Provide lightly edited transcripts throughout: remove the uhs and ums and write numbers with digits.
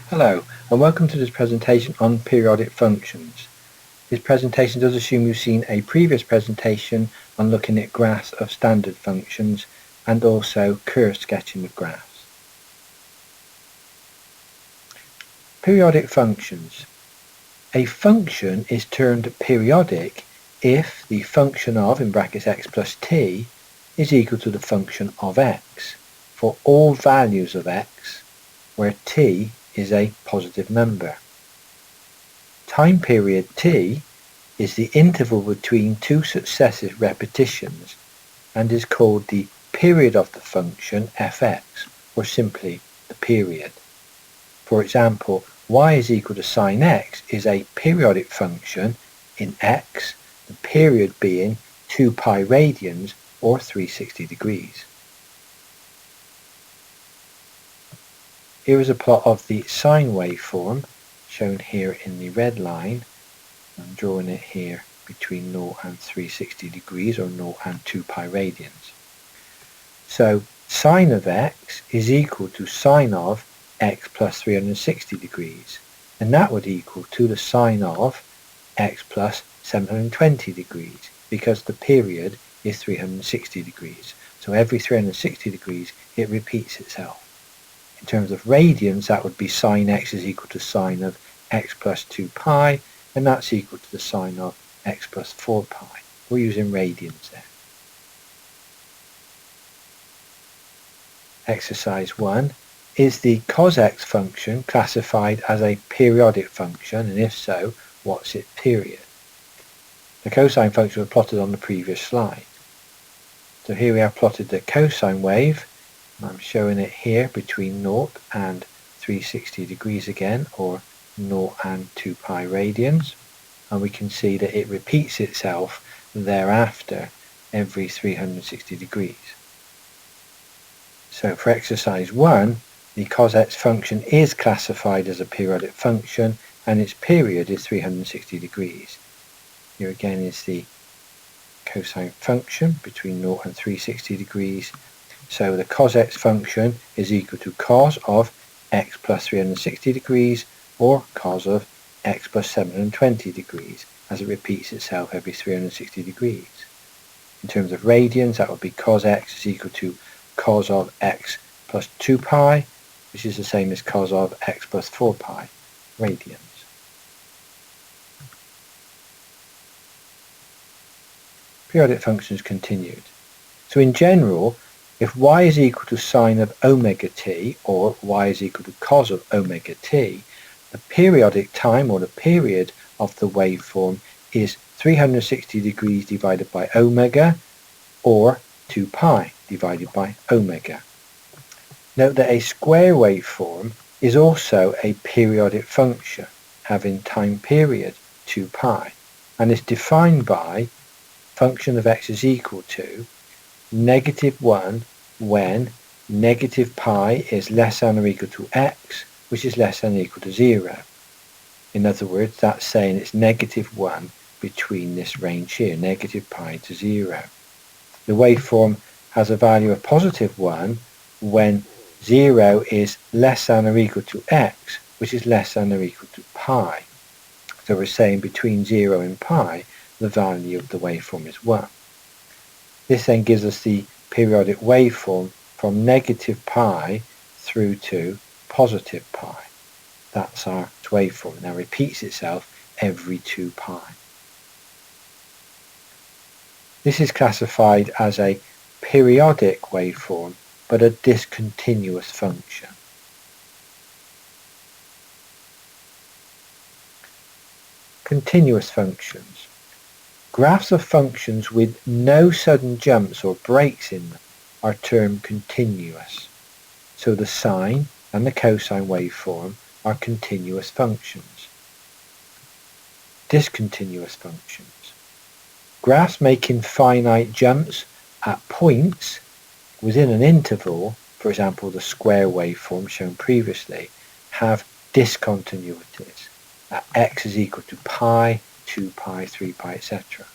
Hello and welcome to this presentation on periodic functions. This presentation does assume you've seen a previous presentation on looking at graphs of standard functions and also curve sketching of graphs. Periodic functions. A function is termed periodic if the function of in brackets x plus t is equal to the function of x for all values of x where t is a positive number. Time period t is the interval between two successive repetitions and is called the period of the function fx, or simply the period. For example, y is equal to sine x is a periodic function in x, the period being 2 pi radians or 360 degrees. Here is a plot of the sine waveform shown here in the red line. I'm drawing it here between 0 and 360 degrees or 0 and 2 pi radians. So sine of x is equal to sine of x plus 360 degrees, and that would equal to the sine of x plus 720 degrees because the period is 360 degrees. So every 360 degrees it repeats itself. In terms of radians, that would be sine x is equal to sine of x plus 2 pi, and that's equal to the sine of x plus 4 pi. We're using radians there. Exercise 1. Is the cos x function classified as a periodic function, and if so, what's its period? The cosine function was plotted on the previous slide. So here we have plotted the cosine wave. I'm showing it here between 0 and 360 degrees again, or 0 and 2 pi radians, and we can see that it repeats itself thereafter every 360 degrees. So for exercise 1, the cos x function is classified as a periodic function and its period is 360 degrees. Here again is the cosine function between 0 and 360 degrees. So the cos x function is equal to cos of x plus 360 degrees or cos of x plus 720 degrees as it repeats itself every 360 degrees. In terms of radians, that would be cos x is equal to cos of x plus 2 pi, which is the same as cos of x plus 4 pi radians. Periodic functions continued. So in general, if y is equal to sine of omega t or y is equal to cos of omega t, the periodic time or the period of the waveform is 360 degrees divided by omega or 2 pi divided by omega. Note that a square waveform is also a periodic function having time period 2 pi and is defined by function of x is equal to -1 when negative pi is less than or equal to x, which is less than or equal to 0. In other words, that's saying it's -1 between this range here, negative pi to 0. The waveform has a value of +1 when 0 is less than or equal to x, which is less than or equal to pi. So we're saying between 0 and pi, the value of the waveform is 1. This then gives us the periodic waveform from negative pi through to positive pi. That's our waveform. Now repeats itself every 2 pi. This is classified as a periodic waveform, but a discontinuous function. Continuous functions. Graphs of functions with no sudden jumps or breaks in them are termed continuous. So the sine and the cosine waveform are continuous functions. Discontinuous functions. Graphs making finite jumps at points within an interval, for example the square waveform shown previously, have discontinuities at x is equal to pi, 2 pi, 3 pi, etc.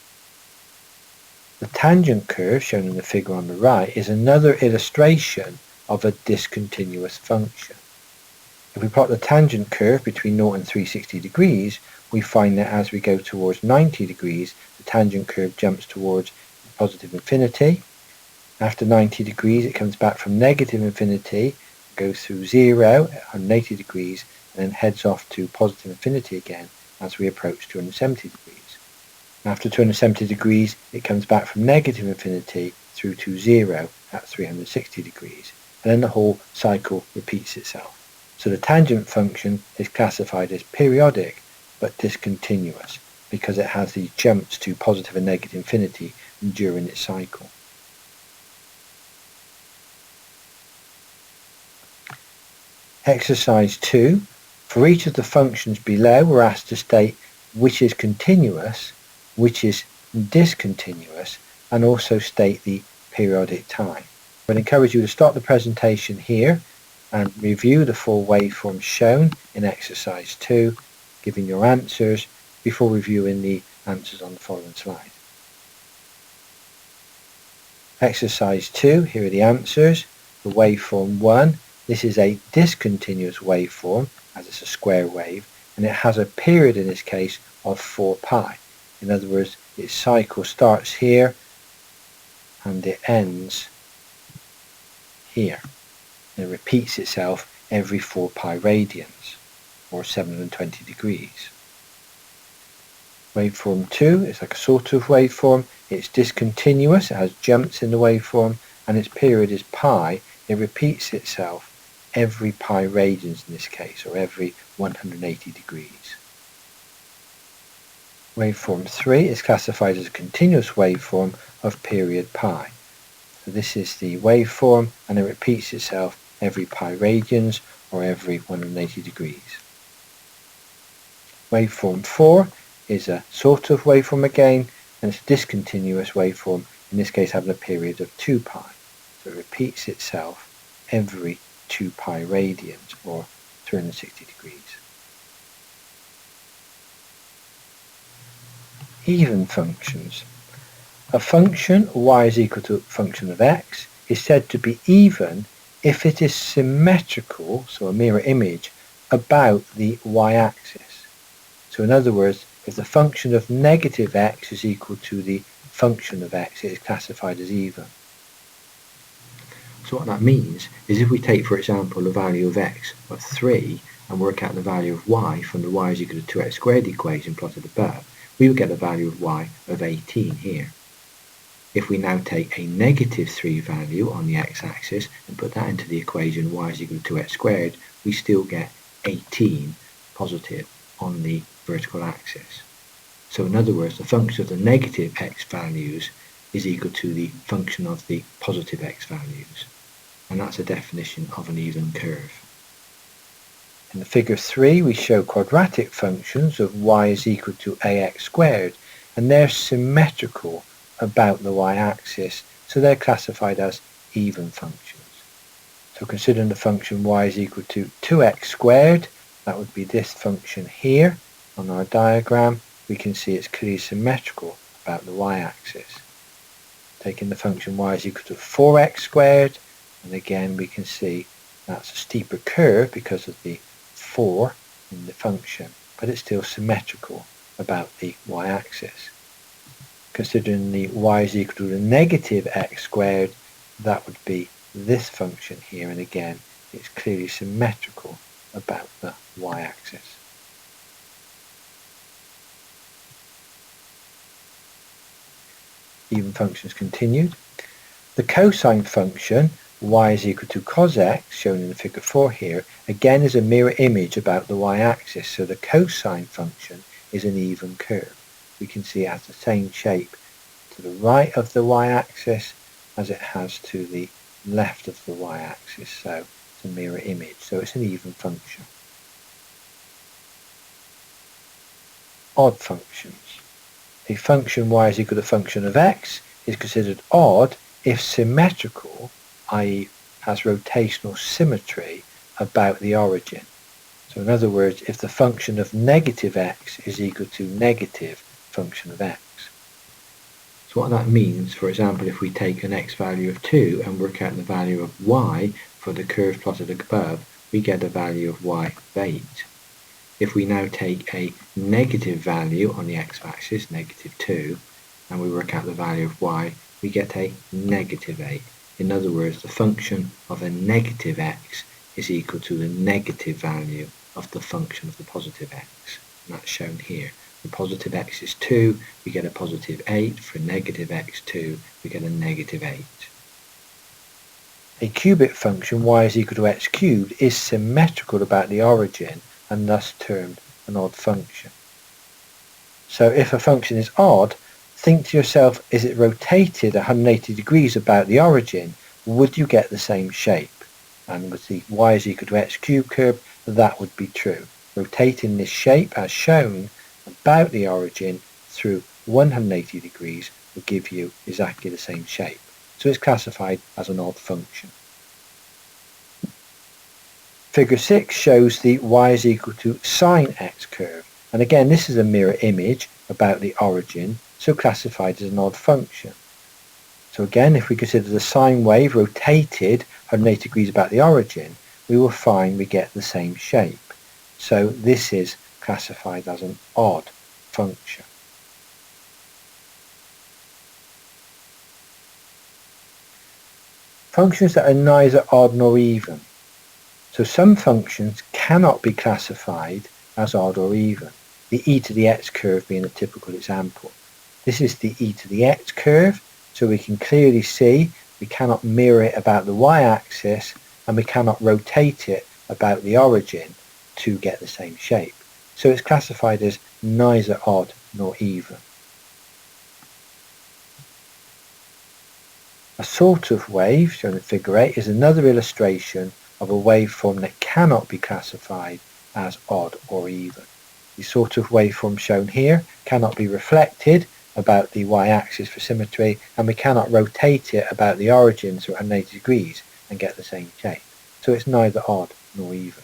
The tangent curve shown in the figure on the right is another illustration of a discontinuous function. If we plot the tangent curve between 0 and 360 degrees, we find that as we go towards 90 degrees, the tangent curve jumps towards positive infinity. After 90 degrees, it comes back from negative infinity, goes through 0 at 180 degrees, and then heads off to positive infinity again as we approach 270 degrees. After 270 degrees, it comes back from negative infinity through to 0 at 360 degrees, and then the whole cycle repeats itself. So the tangent function is classified as periodic but discontinuous because it has these jumps to positive and negative infinity during its cycle. Exercise 2. For each of the functions below, we're asked to state which is continuous, which is discontinuous, and also state the periodic time. I would encourage you to stop the presentation here and review the full waveform shown in exercise 2, giving your answers before reviewing the answers on the following slide. Exercise 2, here are the answers. For waveform 1, this is a discontinuous waveform, as it's a square wave, and it has a period in this case of 4 pi. In other words, its cycle starts here and it ends here. It repeats itself every 4 pi radians, or 720 degrees. Waveform 2 is like a sort of waveform. It's discontinuous, it has jumps in the waveform, and its period is pi. It repeats itself every pi radians in this case, or every 180 degrees. Waveform 3 is classified as a continuous waveform of period pi. So this is the waveform, and it repeats itself every pi radians, or every 180 degrees. Waveform 4 is a sort of waveform again, and it's a discontinuous waveform, in this case having a period of 2 pi. So it repeats itself every 2 pi radians, or 360 degrees. Even functions. A function y is equal to a function of x is said to be even if it is symmetrical, so a mirror image, about the y-axis. So in other words, if the function of negative x is equal to the function of x, it is classified as even. So what that means is if we take, for example, the value of x of 3 and work out the value of y from the y is equal to 2x squared equation plotted above, we will get the value of y of 18 here. If we now take a negative 3 value on the x-axis and put that into the equation y is equal to 2x squared, we still get 18 positive on the vertical axis. So in other words, the function of the negative x values is equal to the function of the positive x values. And that's a definition of an even curve. In the figure 3, we show quadratic functions of y is equal to ax squared, and they're symmetrical about the y-axis, so they're classified as even functions. So considering the function y is equal to 2x squared, that would be this function here on our diagram. We can see it's clearly symmetrical about the y-axis. Taking the function y is equal to 4x squared, and again we can see that's a steeper curve because of the 4 in the function, but it's still symmetrical about the y-axis. Considering the y is equal to the negative x squared, that would be this function here, and again it's clearly symmetrical about the y-axis. Even functions continued. The cosine function y is equal to cos x, shown in the figure 4 here, again is a mirror image about the y-axis, so the cosine function is an even curve. We can see it has the same shape to the right of the y-axis as it has to the left of the y-axis, so it's a mirror image, so it's an even function. Odd functions. A function y is equal to a function of x is considered odd if symmetrical, i.e. has rotational symmetry about the origin. So in other words, if the function of negative x is equal to negative function of x. So what that means, for example, if we take an x value of 2 and work out the value of y for the curve plotted above, we get a value of y of 8. If we now take a negative value on the x-axis, negative 2, and we work out the value of y, we get a negative 8. In other words, the function of a negative x is equal to the negative value of the function of the positive x. And that's shown here. For positive x is 2, we get a positive 8. For negative x2, we get a negative 8. A cubic function y is equal to x cubed is symmetrical about the origin and thus termed an odd function. So if a function is odd, think to yourself, is it rotated 180 degrees about the origin? Would you get the same shape? And with the y is equal to x cubed curve, that would be true. Rotating this shape as shown about the origin through 180 degrees will give you exactly the same shape. So it's classified as an odd function. Figure 6 shows the y is equal to sine x curve. And again, this is a mirror image about the origin, so classified as an odd function. So again, if we consider the sine wave rotated 180 degrees about the origin, we will find we get the same shape. So this is classified as an odd function. Functions that are neither odd nor even. So some functions cannot be classified as odd or even, the e to the x curve being a typical example. This is the e to the x curve, so we can clearly see we cannot mirror it about the y-axis and we cannot rotate it about the origin to get the same shape. So it's classified as neither odd nor even. A sort of wave, shown in figure 8, is another illustration of a waveform that cannot be classified as odd or even. The sort of waveform shown here cannot be reflected about the y-axis for symmetry, and we cannot rotate it about the origin through 180 degrees and get the same shape. So it's neither odd nor even.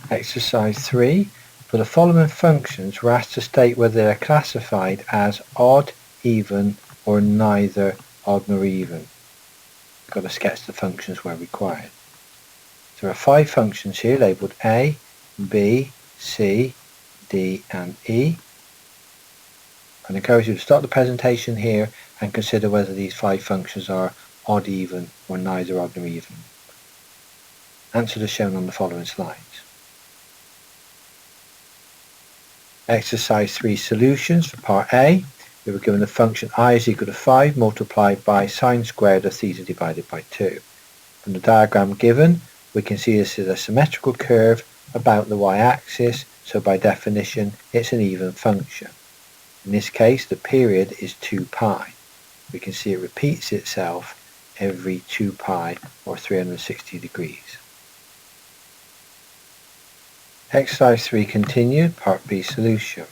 Exercise 3. For the following functions, we're asked to state whether they are classified as odd, even, or neither odd nor even. We've got to sketch the functions where required. There are 5 functions here labelled A, B, C, D and E. I encourage you to start the presentation here and consider whether these 5 functions are odd, even or neither odd nor even. Answers are shown on the following slides. Exercise 3 solutions for part A. We were given the function I is equal to 5 multiplied by sine squared of theta divided by 2. From the diagram given, we can see this is a symmetrical curve about the y-axis, so by definition it's an even function. In this case, the period is 2 pi. We can see it repeats itself every 2 pi or 360 degrees. Exercise 3 continued, part B solution.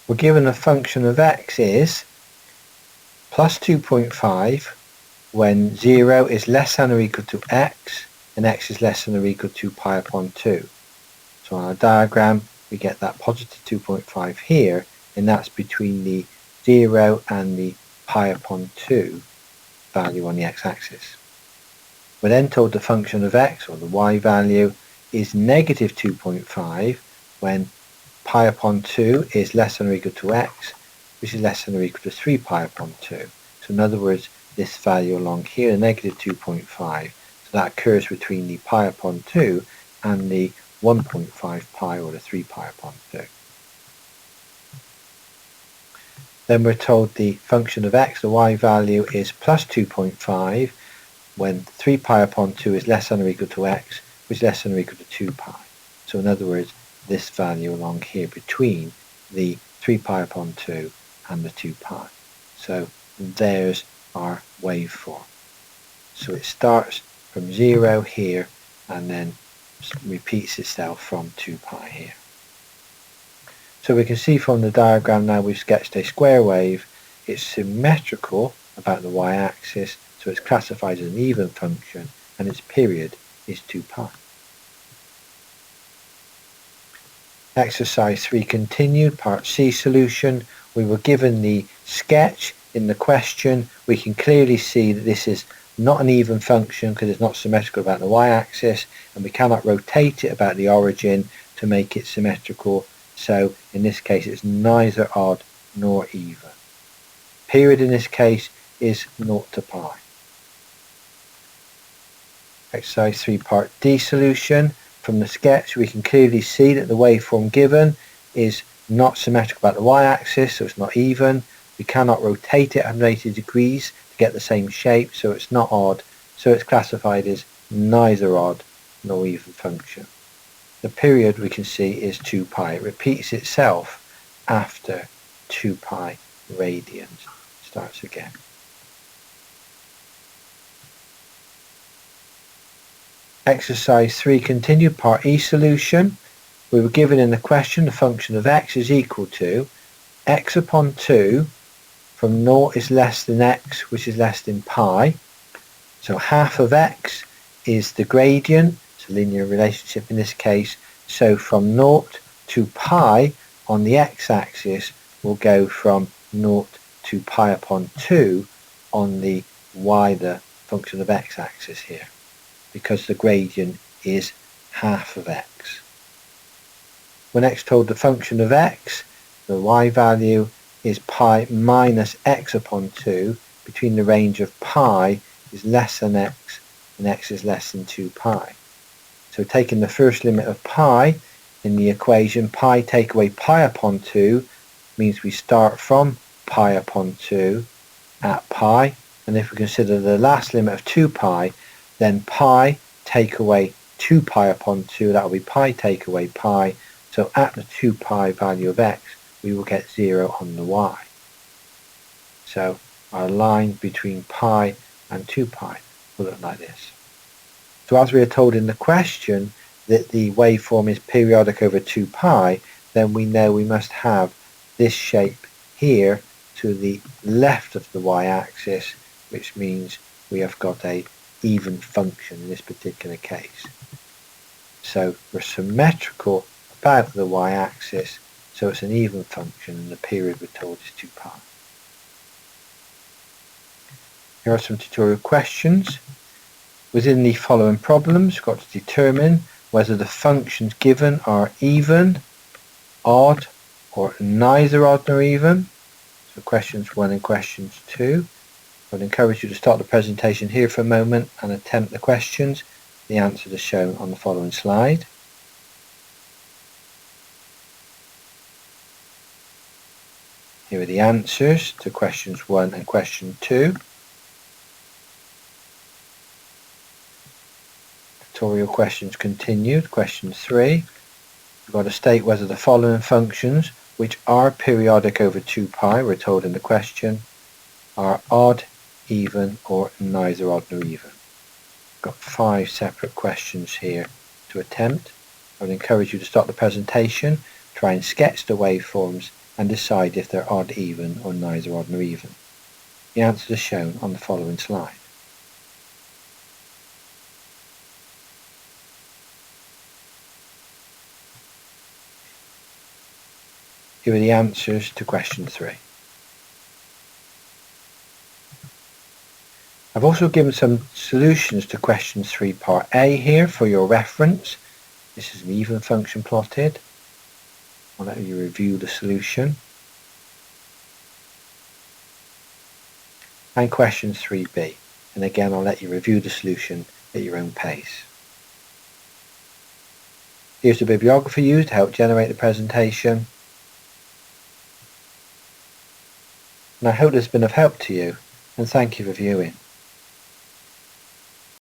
We're given a function of x is plus 2.5 when 0 is less than or equal to x and x is less than or equal to pi upon 2. So on our diagram we get that positive 2.5 here, and that's between the 0 and the pi upon 2 value on the x-axis. We're then told the function of x, or the y value, is negative 2.5 when pi upon 2 is less than or equal to x, which is less than or equal to 3 pi upon 2. So in other words, this value along here, negative 2.5, so that occurs between the pi upon 2 and the 1.5 pi or the 3 pi upon 2. Then we're told the function of x, the y value, is plus 2.5 when 3 pi upon 2 is less than or equal to x, which is less than or equal to 2 pi. So in other words, this value along here between the 3 pi upon 2 and the 2 pi. So there's our waveform. So it starts from 0 here and then repeats itself from 2 pi here. So we can see from the diagram now we've sketched a square wave. It's symmetrical about the y-axis, so it's classified as an even function, and its period is 2 pi. Exercise 3 continued, part C solution. We were given the sketch in the question. We can clearly see that this is not an even function because it's not symmetrical about the y-axis, and we cannot rotate it about the origin to make it symmetrical, so in this case it's neither odd nor even. Period in this case is 0 to pi. Exercise 3 part D solution. From the sketch we can clearly see that the waveform given is not symmetrical about the y-axis, so it's not even. We cannot rotate it 180 degrees to get the same shape, so it's not odd, so it's classified as neither odd nor even function. The period we can see is 2 pi. It repeats itself after 2 pi radians. Starts again. Exercise 3 continued part E solution. We were given in the question the function of x is equal to x upon 2 from 0 is less than x, which is less than pi. So half of x is the gradient, it's a linear relationship in this case. So from 0 to pi on the x-axis will go from 0 to pi upon 2 on the y, the function of x-axis here, because the gradient is half of x. When x told the function of x, the y value is pi minus x upon 2 between the range of pi is less than x and x is less than 2 pi. So taking the first limit of pi in the equation, pi take away pi upon 2 means we start from pi upon 2 at pi, and if we consider the last limit of 2 pi, then pi take away 2 pi upon 2, that will be pi take away pi, so at the 2 pi value of x we will get 0 on the y. So our line between pi and 2 pi will look like this. So as we are told in the question that the waveform is periodic over 2 pi, then we know we must have this shape here to the left of the y-axis, which means we have got a even function in this particular case. So we're symmetrical about the y-axis, so it's an even function, and the period we're told is 2 pi. Here are some tutorial questions. Within the following problems, we've got to determine whether the functions given are even, odd, or neither odd nor even. So questions 1 and questions 2. I would encourage you to stop the presentation here for a moment and attempt the questions. The answers are shown on the following slide. Here are the answers to questions 1 and question 2. Tutorial questions continued. Question 3. We've got to state whether the following functions, which are periodic over 2 pi, we're told in the question, are odd, even, or neither odd nor even. We've got 5 separate questions here to attempt. I would encourage you to stop the presentation, try and sketch the waveforms, and decide if they're odd, even, or neither odd nor even. The answers are shown on the following slide. Here are the answers to question 3. I've also given some solutions to question 3 part A here for your reference. This is an even function plotted. I'll let you review the solution. And question 3b. And again, I'll let you review the solution at your own pace. Here's the bibliography used to help generate the presentation. And I hope this has been of help to you, and thank you for viewing.